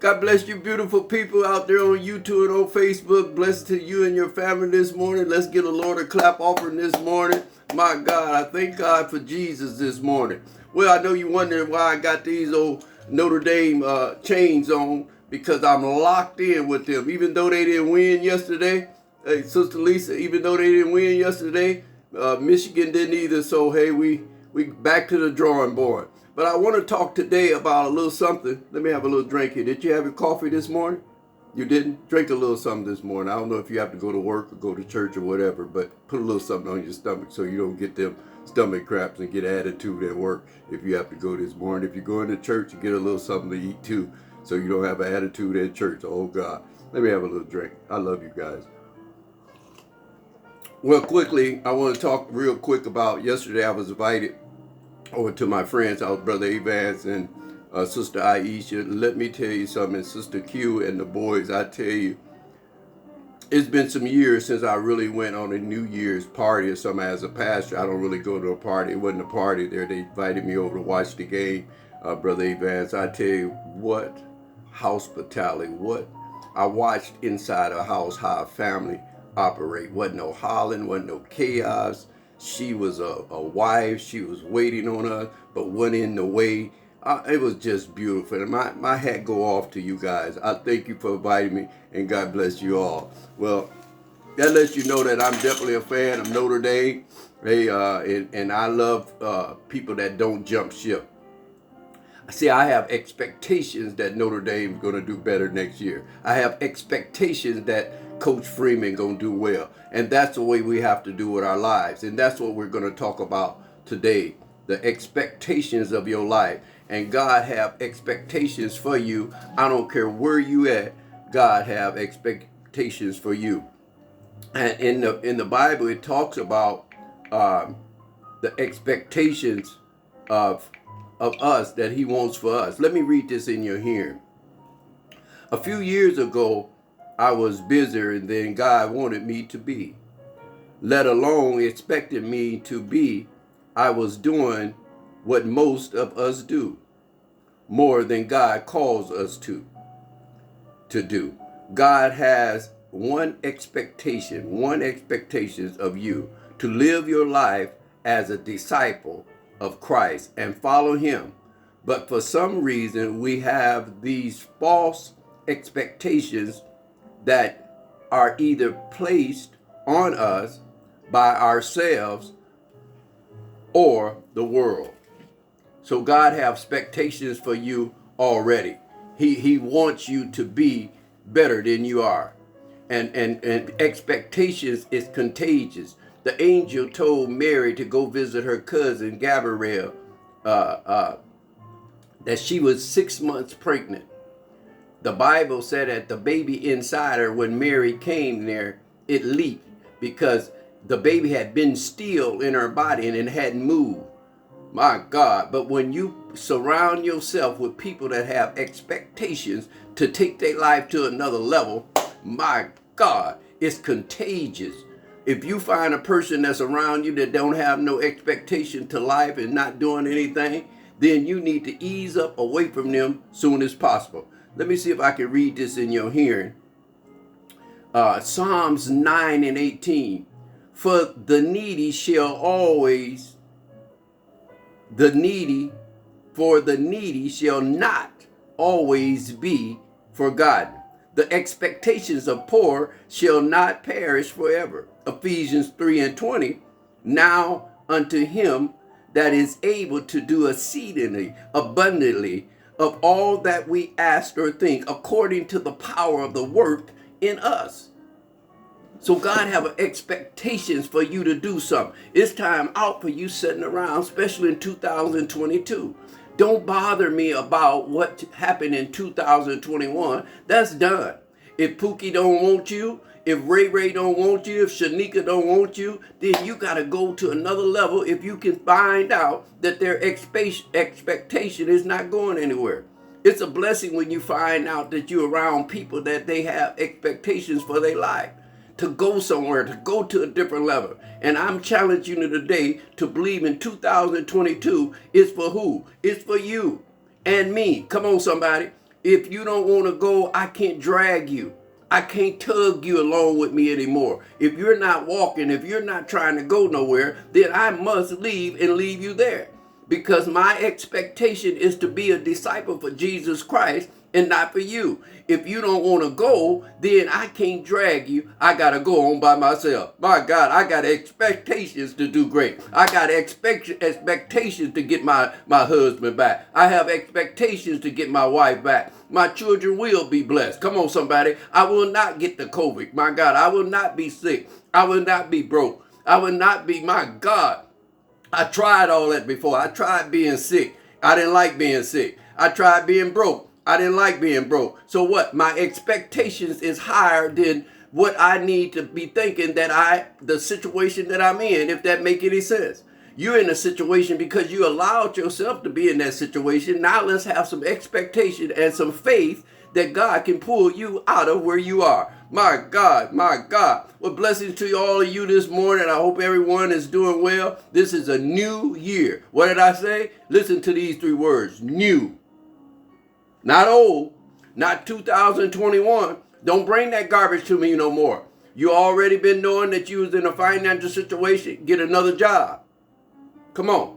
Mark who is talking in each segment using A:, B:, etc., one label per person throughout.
A: God bless you, beautiful people out there on YouTube and on Facebook. Blessed to you and your family this morning. Let's get a Lord a clap offering this morning. My God, I thank God for Jesus this morning. Well, I know you're wondering why I got these old Notre Dame chains on, because I'm locked in with them. Even though they didn't win yesterday, hey, Sister Lisa, even though they didn't win yesterday, Michigan didn't either. So, hey, we back to the drawing board. But I want to talk today about a little something. Let me have a little drink here. Did you have your coffee this morning? You didn't? Drink a little something this morning. I don't know if you have to go to work or go to church or whatever, but put a little something on your stomach so you don't get them stomach cramps and get attitude at work if you have to go this morning. If you're going to church, you get a little something to eat too so you don't have an attitude at church. Oh, God. Let me have a little drink. I love you guys. Well, quickly, I want to talk real quick about yesterday. I was invited over to my friend's house, Brother Evans and Sister Aisha. Let me tell you something, Sister Q and the boys, I tell you, it's been some years since I really went on a New Year's party or something as a pastor. I don't really go to a party. It wasn't a party there. They invited me over to watch the game, Brother Evans. I tell you what hospitality, what I watched inside a house, how a family operate. Wasn't no hollering, wasn't no chaos. She was a wife. She was waiting on us, but went in the way. It was just beautiful. And my hat go off to you guys. I thank you for inviting me, and God bless you all. Well, that lets you know that I'm definitely a fan of Notre Dame. Hey, and I love people that don't jump ship. See, I have expectations that Notre Dame is going to do better next year. I have expectations that Coach Freeman going to do well. And that's the way we have to do with our lives. And that's what we're going to talk about today. The expectations of your life. And God have expectations for you. I don't care where you at. God have expectations for you. And in the Bible, it talks about the expectations of us that he wants for us. Let me read this in your hearing. A few years ago, I was busier than God wanted me to be, let alone expected me to be. I was doing what most of us do, more than God calls us to do. God has one expectation of you, to live your life as a disciple of Christ and follow him. But for some reason, we have these false expectations that are either placed on us by ourselves or the world. So God has expectations for you already. He wants you to be better than you are. And expectations is contagious. The angel told Mary to go visit her cousin Gabriel that she was 6 months pregnant. The Bible said that the baby inside her, when Mary came there, it leaped because the baby had been still in her body and it hadn't moved. My God. But when you surround yourself with people that have expectations to take their life to another level, my God, it's contagious. If you find a person that's around you that don't have no expectation to life and not doing anything, then you need to ease up away from them soon as possible. Let me see if I can read this in your hearing. Psalms 9 and 18. For the needy shall always, the needy shall not always be forgotten. The expectations of poor shall not perish forever. Ephesians 3 and 20. Now unto him that is able to do exceedingly abundantly of all that we ask or think, according to the power of the work in us. So God have expectations for you to do something. It's time out for you sitting around, especially in 2022. Don't bother me about what happened in 2021. That's done. If Pookie don't want you, if Ray Ray don't want you, if Shanika don't want you, then you got to go to another level if you can find out that their expectation is not going anywhere. It's a blessing when you find out that you're around people that they have expectations for their life, to go somewhere, to go to a different level. And I'm challenging you today to believe in 2022 is for who? It's for you and me. Come on, somebody. If you don't want to go, I can't drag you. I can't tug you along with me anymore. If you're not walking, if you're not trying to go nowhere, then I must leave and leave you there. Because my expectation is to be a disciple for Jesus Christ and not for you. If you don't want to go, then I can't drag you. I got to go on by myself. My God, I got expectations to do great. I got expectations to get my husband back. I have expectations to get my wife back. My children will be blessed. Come on, somebody. I will not get the COVID. My God, I will not be sick. I will not be broke. I will not be, my God. I tried all that before. I tried being sick. I didn't like being sick. I tried being broke. I didn't like being broke. So what? My expectations is higher than what I need to be thinking that the situation that I'm in, if that make any sense. You're in a situation because you allowed yourself to be in that situation. Now let's have some expectation and some faith that God can pull you out of where you are. My God, my God. Well, blessings to all of you this morning. I hope everyone is doing well. This is a new year. What did I say? Listen to these three words. New. Not old. Not 2021. Don't bring that garbage to me no more. You already been knowing that you was in a financial situation. Get another job. Come on.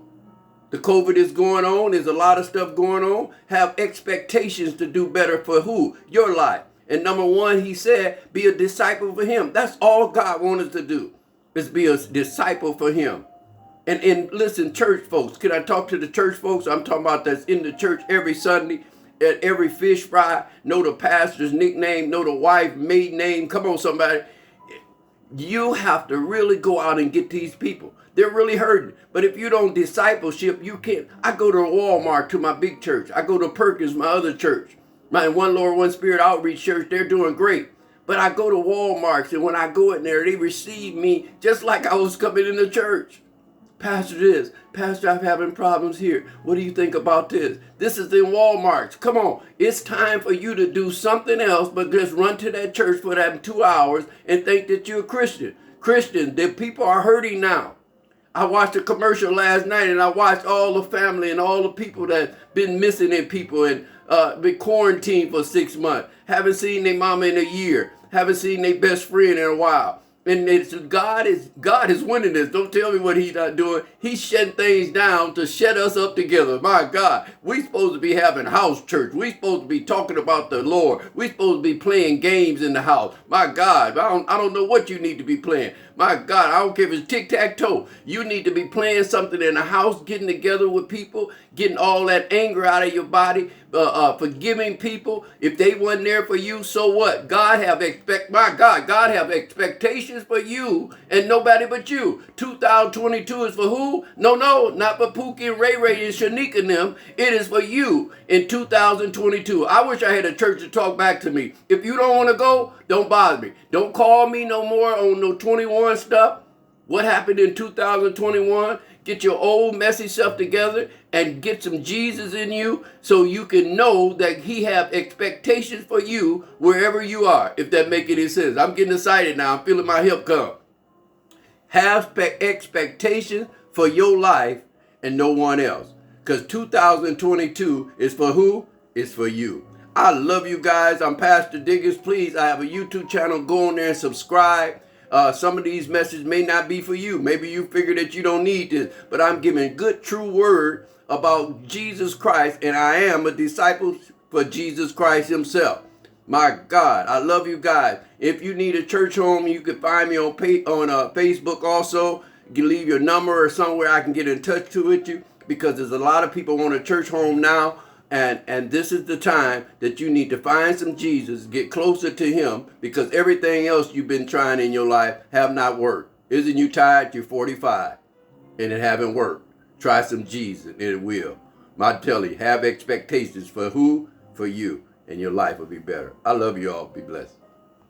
A: The COVID is going on. There's a lot of stuff going on. Have expectations to do better for who? Your life. And number one, he said, be a disciple for him. That's all God wants us to do, is be a disciple for him. And listen, church folks, can I talk to the church folks? I'm talking about that's in the church every Sunday, at every fish fry, know the pastor's nickname, know the wife, maiden name. Come on, somebody. You have to really go out and get these people. They're really hurting. But if you don't discipleship, you can't. I go to Walmart, to my big church. I go to Perkins, my other church. My One Lord, One Spirit outreach church, they're doing great. But I go to Walmart, and when I go in there, they receive me just like I was coming into church. Pastor this, Pastor, I'm having problems here. What do you think about this? This is in Walmart. Come on. It's time for you to do something else but just run to that church for that 2 hours and think that you're a Christian. Christian, the people are hurting now. I watched a commercial last night, and I watched all the family and all the people that been missing in people and been quarantined for 6 months. Haven't seen their mama in a year. Haven't seen their best friend in a while. And it's, God is winning this. Don't tell me what he's not doing. He's shutting things down to shut us up together. My God, we supposed to be having house church. We supposed to be talking about the Lord. We supposed to be playing games in the house. My God, I don't know what you need to be playing. My God, I don't care if it's tic-tac-toe. You need to be playing something in the house, getting together with people, getting all that anger out of your body, forgiving people. If they wasn't there for you, so what? God have expectations for you and nobody but you. 2022 is for who? No, not for Pookie and Ray Ray and Shanika and them. It is for you in 2022. I wish I had a church to talk back to me. If you don't want to go, don't bother me. Don't call me no more on no 21 stuff. What happened in 2021? Get your old messy self together and get some Jesus in you so you can know that he have expectations for you wherever you are, if that make any sense. I'm getting excited now. I'm feeling my help come. Have expectations for your life and no one else. Because 2022 is for who? It's for you. I love you guys. I'm Pastor Diggins. Please, I have a YouTube channel. Go on there and subscribe. Some of these messages may not be for you. Maybe you figure that you don't need this. But I'm giving good, true word about Jesus Christ. And I am a disciple for Jesus Christ himself. My God, I love you guys. If you need a church home, you can find me on Facebook also. You can leave your number or somewhere I can get in touch with you. Because there's a lot of people want a church home now. And this is the time that you need to find some Jesus, get closer to him, because everything else you've been trying in your life have not worked. Isn't you tired? You're 45 and it haven't worked. Try some Jesus and it will. I tell you, have expectations for who? For you, and your life will be better. I love you all. Be blessed.